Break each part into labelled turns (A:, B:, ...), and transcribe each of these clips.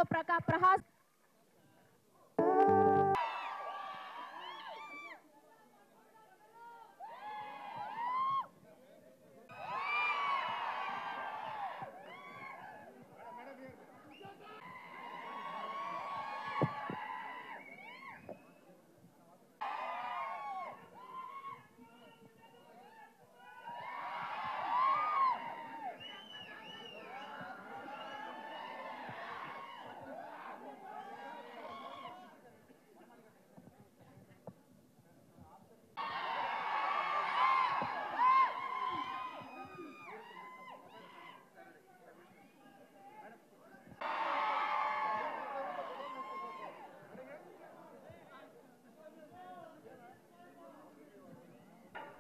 A: ఒక Prahas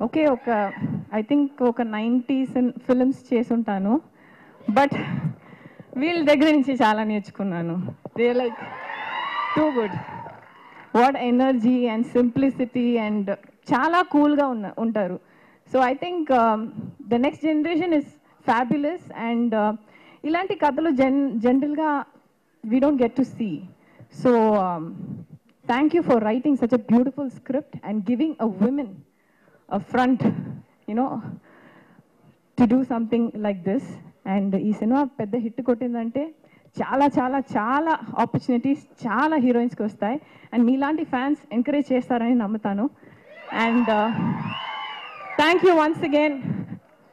B: okay I think ఒక 90s films చేసుంటాను but వీళ్ళ దగ్గర నుంచి చాలా నేర్చుకున్నాను they like too good what energy and simplicity and చాలా కూల్గా ఉంటారు so I think the next generation is fabulous and ఇలాంటి కథలు జనరల్గా we don't get to see so thank you for writing such a beautiful script and giving a women a front, you know, to do something like this. And ee cinema pedda hit kottindante చాలా చాలా చాలా opportunities చాలా హీరోయిన్స్కి వస్తాయి and మీలాంటి fans encourage చేస్తారని నమ్ముతాను and thank you once again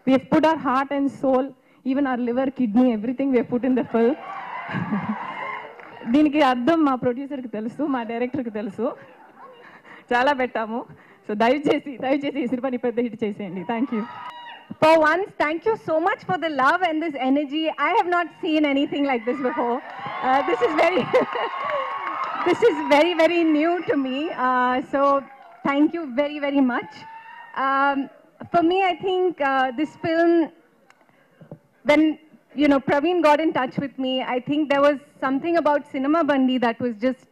B: we have put our heart and soul even our liver kidney everything we have put in the film దీనికి అర్థం మా ప్రొడ్యూసర్కి తెలుసు మా డైరెక్టర్కి తెలుసు చాలా పెట్టాము సో దయచేసి ఈ సినిమాని పెద్ద హిట్ చేసేయండి thank you
C: For once, thank you so much for the love and this energy. I have not seen anything like this before. This is very, this is very, very new to me. So thank you very, very much. For me, I think this film, when Praveen got in touch with me, I think there was something about Cinema Bandi that was just,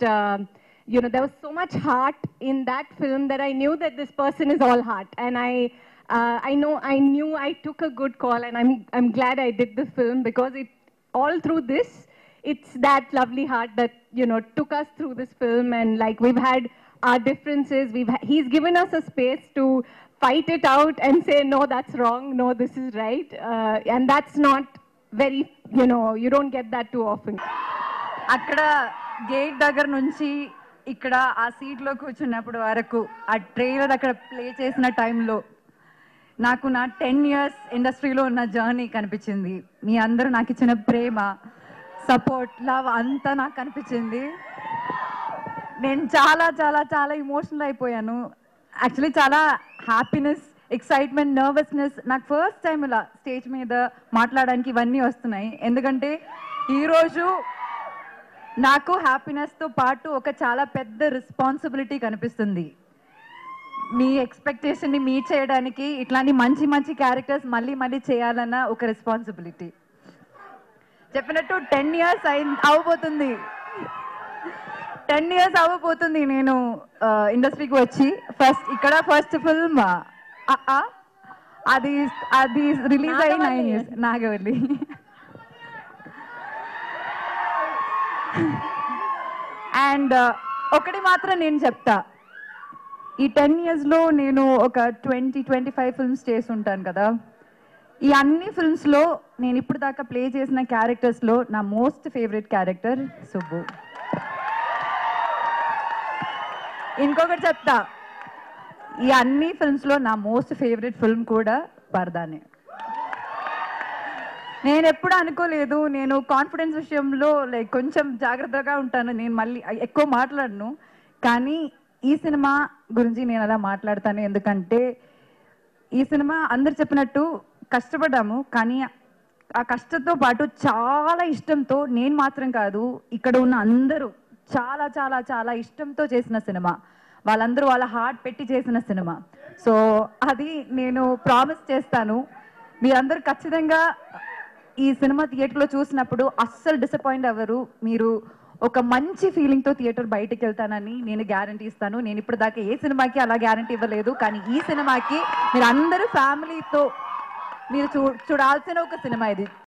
C: there was so much heart in that film that I knew that this person is all heart, and I knew I took a good call, and I'm glad I did the film because it all through this, it's that lovely heart that took us through this film, and like we've had our differences, he's given us a space to fight it out and say no, that's wrong, no, this is right, and that's not very, you don't get that too often.
D: అక్కడ gate దగ్గర నుంచి ఇక్కడ ఆ సీట్లో కూర్చున్నప్పుడు వరకు ఆ trailer అక్కడ ప్లే చేసిన టైంలో నాకు నా 10 years ఇండస్ట్రీలో ఉన్న జర్నీ కనిపించింది. మీ అందరూ నాకు ఇచ్చిన ప్రేమ, సపోర్ట్, లవ్ అంతా నాకు కనిపించింది. నేను చాలా చాలా చాలా ఇమోషనల్ అయిపోయాను. యాక్చువల్లీ చాలా హ్యాపీనెస్, ఎక్సైట్మెంట్, నర్వస్నెస్. నాకు ఫస్ట్ టైం ఇలా స్టేజ్ మీద మాట్లాడడానికి ఇవన్నీ వస్తున్నాయి. ఎందుకంటే ఈరోజు నాకు హ్యాపీనెస్తో పాటు ఒక చాలా పెద్ద రెస్పాన్సిబిలిటీ కనిపిస్తుంది. మీ ఎక్స్పెక్టేషన్ని మీట్ చేయడానికి ఇట్లాంటి మంచి మంచి క్యారెక్టర్స్ మళ్ళీ మళ్ళీ చేయాలన్న ఒక రెస్పాన్సిబిలిటీ. చెప్పినట్టు 10 years అవ్వబోతుంది. 10 years అవ్వబోతుంది నేను ఇండస్ట్రీకి వచ్చి. ఫస్ట్ ఫిల్మ్ అది రిలీజ్ అయ్యి 9 years నాగవల్లి. అండ్ ఒకటి మాత్రం నేను చెప్తా, ఈ 10 yearsలో నేను ఒక 20-25 ఫిల్మ్స్ చేసి ఉంటాను కదా. ఈ అన్ని ఫిల్మ్స్లో నేను ఇప్పుడు దాకా ప్లే చేసిన క్యారెక్టర్స్లో నా మోస్ట్ ఫేవరెట్ క్యారెక్టర్ సుబ్బు. ఇంకొకటి చెప్తా, ఈ అన్ని ఫిల్మ్స్లో నా మోస్ట్ ఫేవరెట్ ఫిల్మ్ కూడా పర్దానే. నేను ఎప్పుడు అనుకోలేదు, నేను కాన్ఫిడెన్స్ విషయంలో లైక్ కొంచెం జాగ్రత్తగా ఉంటాను, నేను మళ్ళీ ఎక్కువ మాట్లాడను. కానీ ఈ సినిమా గురించి నేను అలా మాట్లాడతాను. ఎందుకంటే ఈ సినిమా అందరు చెప్పినట్టు కష్టపడ్డాము, కానీ ఆ కష్టంతో పాటు చాలా ఇష్టంతో, నేను మాత్రం కాదు ఇక్కడ ఉన్న అందరూ చాలా చాలా చాలా ఇష్టంతో చేసిన సినిమా. వాళ్ళందరూ వాళ్ళ హార్ట్ పెట్టి చేసిన సినిమా. సో అది నేను ప్రామిస్ చేస్తాను, మీరందరూ ఖచ్చితంగా ఈ సినిమా థియేటర్లో చూసినప్పుడు అస్సలు డిసప్పాయింట్ అవ్వరు. మీరు ఒక మంచి ఫీలింగ్తో థియేటర్ బయటకు వెళ్తానని నేను గ్యారంటీ ఇస్తాను. నేను ఇప్పుడు దాకా ఏ సినిమాకి అలా గ్యారంటీ ఇవ్వలేదు, కానీ ఈ సినిమాకి మీరు అందరూ ఫ్యామిలీతో మీరు చూడాల్సిన ఒక సినిమా ఇది.